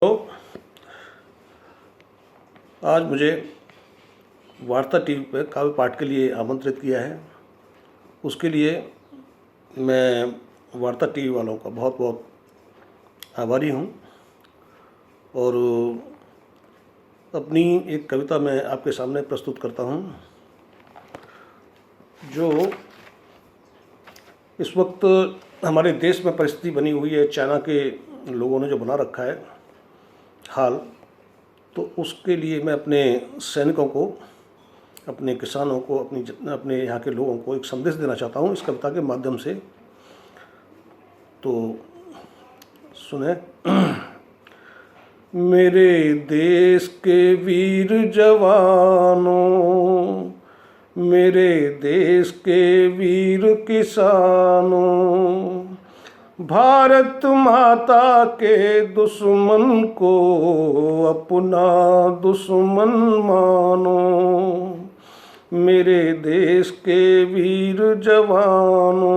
तो आज मुझे वार्ता टीवी पर काव्य पाठ के लिए आमंत्रित किया है। उसके लिए मैं वार्ता टीवी वालों का बहुत बहुत आभारी हूँ और अपनी एक कविता मैं आपके सामने प्रस्तुत करता हूँ जो इस वक्त हमारे देश में परिस्थिति बनी हुई है। चाइना के लोगों ने जो बना रखा है हाल, तो उसके लिए मैं अपने सैनिकों को, अपने किसानों को, अपने यहाँ के लोगों को एक संदेश देना चाहता हूँ इस कविता के माध्यम से। तो सुने। मेरे देश के वीर जवानों, मेरे देश के वीर किसानों, भारत माता के दुश्मन को अपना दुश्मन मानो। मेरे देश के वीर जवानों,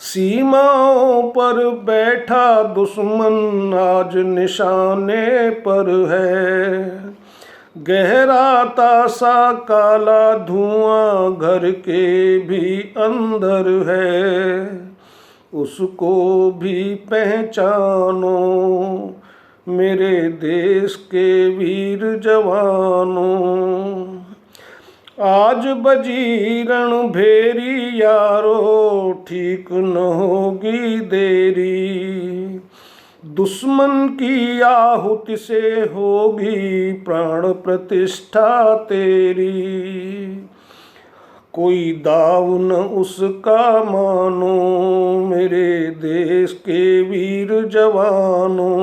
सीमाओं पर बैठा दुश्मन आज निशाने पर है। गहराता सा काला धुआं घर के भी अंदर है, उसको भी पहचानो। मेरे देश के वीर जवानों, आज बजी रणभेरी यारो, ठीक न होगी देरी। दुश्मन की आहुति से होगी प्राण प्रतिष्ठा तेरी। कोई दाव न उसका मानो, मेरे देश के वीर जवानों।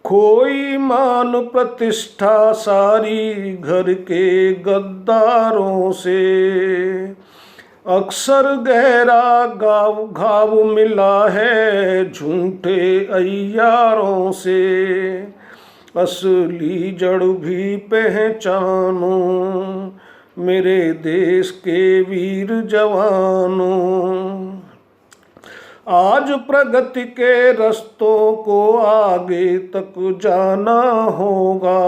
खोई मान प्रतिष्ठा सारी घर के गद्दारों से। अक्सर गहरा घाव मिला है झूठे अय्यारों से। असली जड़ भी पहचानो, मेरे देश के वीर जवानों। आज प्रगति के रस्तों को आगे तक जाना होगा।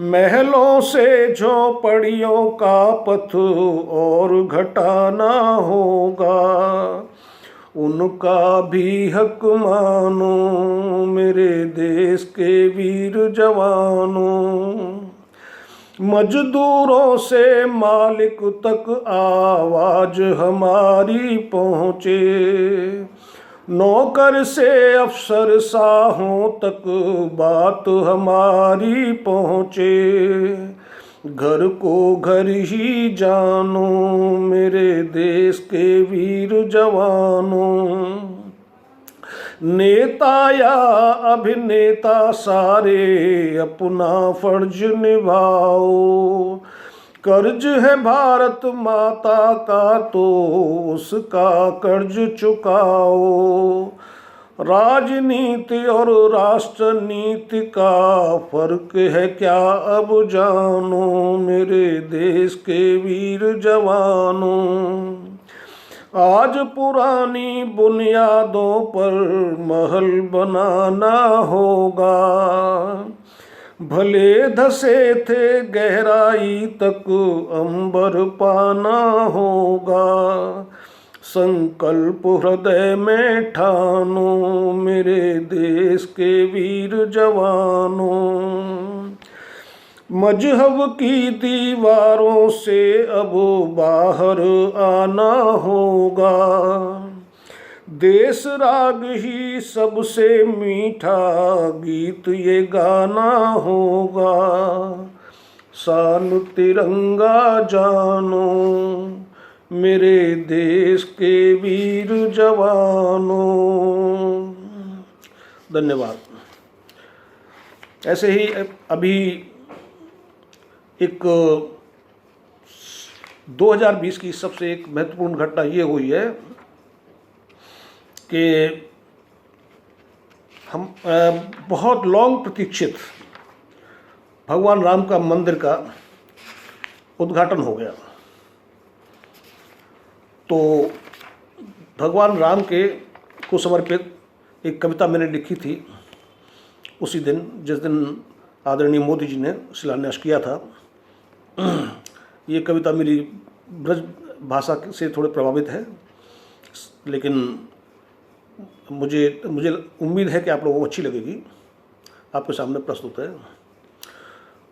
महलों से झोपड़ियों का पथ और घटाना होगा। उनका भी हक मानो, मेरे देश के वीर जवानों। मजदूरों से मालिक तक आवाज हमारी पहुँचे। नौकर से अफसर साहों तक बात हमारी पहुँचे। घर को घर ही जानो, मेरे देश के वीर जवानों। नेता या अभिनेता सारे अपना फर्ज निभाओ। कर्ज है भारत माता का तो उसका कर्ज चुकाओ। राजनीति और राष्ट्रनीति का फर्क है क्या अब जानो, मेरे देश के वीर जवानों। आज पुरानी बुनियादों पर महल बनाना होगा। भले धसे थे गहराई तक अंबर पाना होगा। संकल्प हृदय में ठानो, मेरे देश के वीर जवानों। मजहब की दीवारों से अब बाहर आना होगा। देश राग ही सबसे मीठा गीत ये गाना होगा। शान तिरंगा जानो, मेरे देश के वीर जवानों। धन्यवाद। ऐसे ही अभी एक 2020 की सबसे एक महत्वपूर्ण घटना ये हुई है कि हम बहुत लॉन्ग प्रतीक्षित भगवान राम का मंदिर का उद्घाटन हो गया। तो भगवान राम के को समर्पित एक कविता मैंने लिखी थी उसी दिन जिस दिन आदरणीय मोदी जी ने शिलान्यास किया था। ये कविता मेरी ब्रज भाषा से थोड़े प्रभावित है, लेकिन मुझे उम्मीद है कि आप लोगों को अच्छी लगेगी। आपके सामने प्रस्तुत है।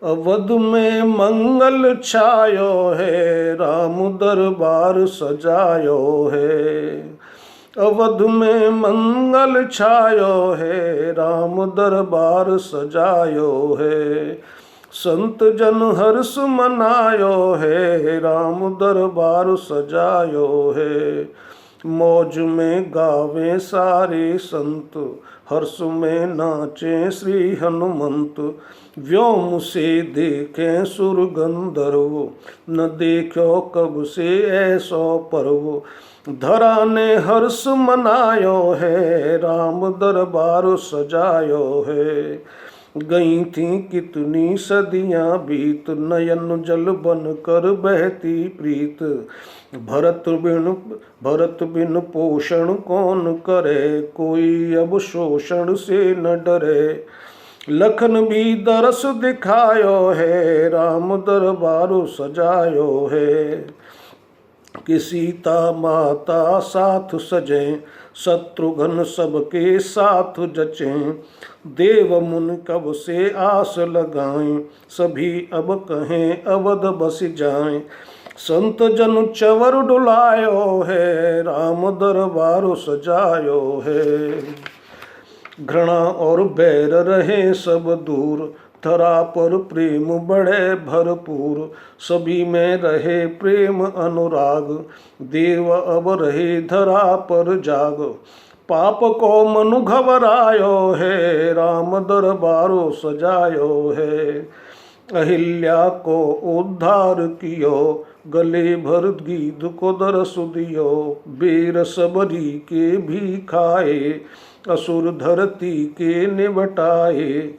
अवध में मंगल छायो है, राम दरबार सजायो है। अवध में मंगल छायो है, राम दरबार सजायो है। संत जन हर्ष मनायो है, राम दरबार सजायो है। मौज में गावे सारे संत, हर्ष में नाचे श्री हनुमंत। व्योम से देखें सुर गंधर्व, न देखो कब से ऐसो पर्व। धरा ने हर्ष मनायो है, राम दरबार सजायो है। गई थी कितनी सदियां बीत, नयन जल बन कर बहती प्रीत। भरत बिन पोषण कौन करे, कोई अब शोषण से न डरे। लखन भी दरस दिखायो है, राम दरबार सजायो है। कि सीता माता साथ सजें, शत्रुघ्न सबके साथ जचें। देव मुन कब से आस लगाएं, सभी अब कहें अवध बस जाएं। संत जन चवर डुलायो है, राम दरबार सजायो है। घृणा और बैर रहे सब दूर, धरा पर प्रेम बढ़े भरपूर। सभी में रहे प्रेम अनुराग, देव अब रहे धरा पर जाग। पाप को मनु घबरायो है, राम दरबारो सजायो है। अहिल्या को उद्धार कियो, गले भर गीध को दरस दियो। बेर सबरी के भी खाए, असुर धरती के निबटाए।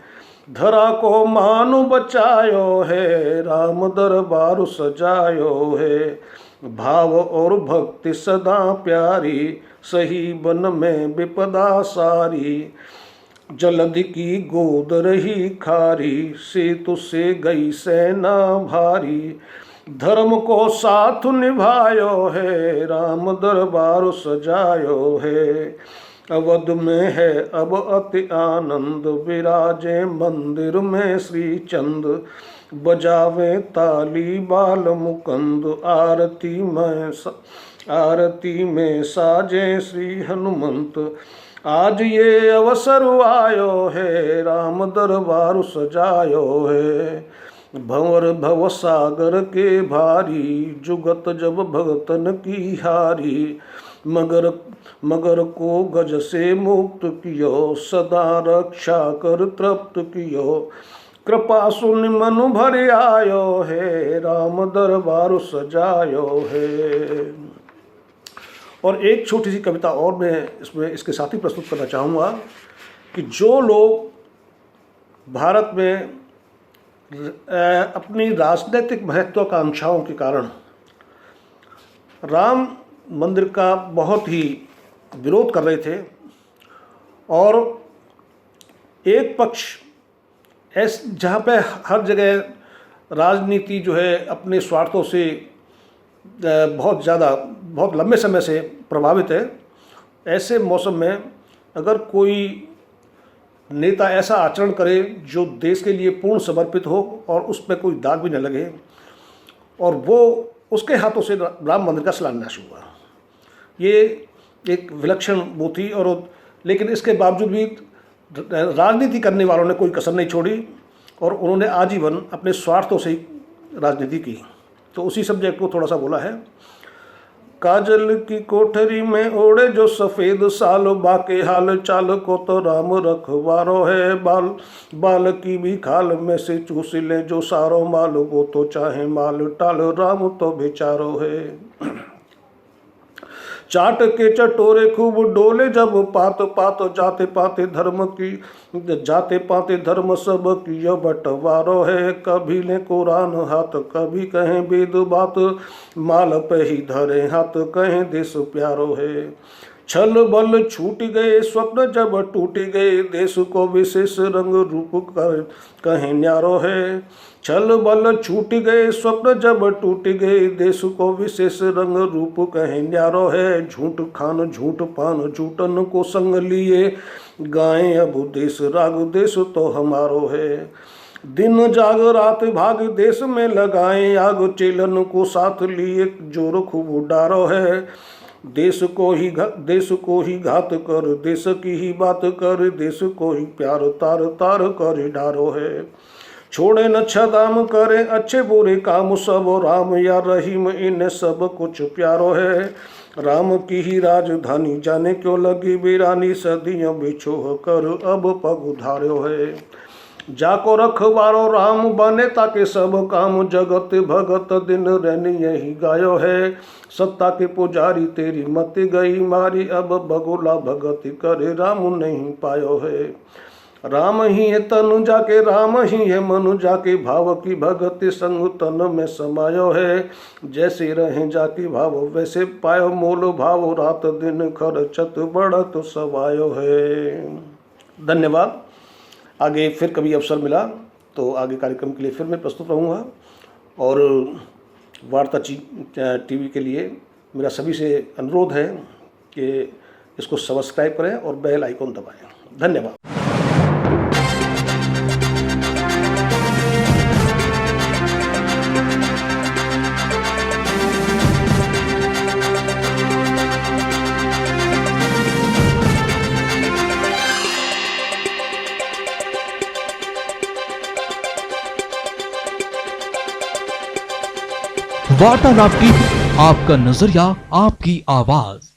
धरा को मानु बचायो है, राम दरबार सजायो है। भाव और भक्ति सदा प्यारी, सही बन में विपदा सारी। जलधि की गोद रही खारी, सेतु से गई सेना भारी। धर्म को साथ निभायो है, राम दरबार सजायो है। अवध में है अब अति आनंद, विराजे मंदिर में श्री चंद। बजावे ताली बाल मुकंद, आरती में साजे श्री हनुमंत। आज ये अवसर आयो है, राम दरबार सजायो है। भंवर भव सागर के भारी, जुगत जब भगतन की हारी। मगर को गज से मुक्त कियो, सदा रक्षा कर तृप्त कियो। कृपा सुन मन भर आयो है, राम दरबार सजायो है। और एक छोटी सी कविता और मैं इसके साथ ही प्रस्तुत करना चाहूँगा कि जो लोग भारत में अपनी राजनीतिक महत्वाकांक्षाओं के कारण राम मंदिर का बहुत ही विरोध कर रहे थे, और एक पक्ष जहाँ पे हर जगह राजनीति जो है अपने स्वार्थों से बहुत लंबे समय से प्रभावित है, ऐसे मौसम में अगर कोई नेता ऐसा आचरण करे जो देश के लिए पूर्ण समर्पित हो और उस पर कोई दाग भी न लगे, और वो उसके हाथों से राम मंदिर का शिलान्यास हुआ। ये एक विलक्षण वो थी, और लेकिन इसके बावजूद भी राजनीति करने वालों ने कोई कसर नहीं छोड़ी और उन्होंने आजीवन अपने स्वार्थों से ही राजनीति की। तो उसी सब्जेक्ट को थोड़ा सा बोला है। काजल की कोठरी में ओढ़े जो सफ़ेद साल, बाके हाल चाल को तो राम रखवारो है। बाल की भी खाल में से चूस ले जो सारो माल, वो तो चाहे माल टाल, राम तो बेचारो है। चाट के चटोरे खूब डोले जब पात जाते पाते धर्म सब कियो बंटवारो है। कभी ले कुरान हाथ, कभी कहें वेद बात, माल पे ही धरे हाथ कहें देश प्यारो है। छल बल छूट गए स्वप्न जब टूट गए, देश को विशेष रंग रूप कर कहीं न्यारो है। छल बल छूट गए स्वप्न जब टूट गए, देश को विशेष रंग रूप कहीं न्यारो है। झूठ खान झूठ पान झूठन को संग लिए, गाएं अब देश राग देश तो हमारो है। दिन जाग रात भाग देश में लगाएं आग, चेलन को साथ लिए जोर खूब डारो है। देश को ही घात कर, देश की ही बात कर, देश को ही प्यार तार तार कर डारो है। छोड़े न छदाम करे अच्छे बुरे काम सब, राम या रहीम इन सब कुछ प्यारो है। राम की ही राजधानी जाने क्यों लगी वीरानी, सदियों बिछोह कर अब पग उधार्यो है। जाको रखवारो राम बने ताकि सब काम, जगत भगत दिन रैन यही गायो है। सत्ता के पुजारी तेरी मत गई मारी, अब बगुला भगत करे राम नहीं पायो है। राम ही है तनु जाके राम ही है मनु जाके, भाव की भगत संग तन में समायो है। जैसे रहे जाके भाव वैसे पायो, मोल भाव रात दिन खर्चत बढ़त सवायो है। धन्यवाद। आगे फिर कभी अवसर मिला तो आगे कार्यक्रम के लिए फिर मैं प्रस्तुत रहूँगा। और वार्ता टीवी के लिए मेरा सभी से अनुरोध है कि इसको सब्सक्राइब करें और बेल आइकन दबाएं। धन्यवाद। वार्तालाप टीवी, आपका नजरिया आपकी आवाज।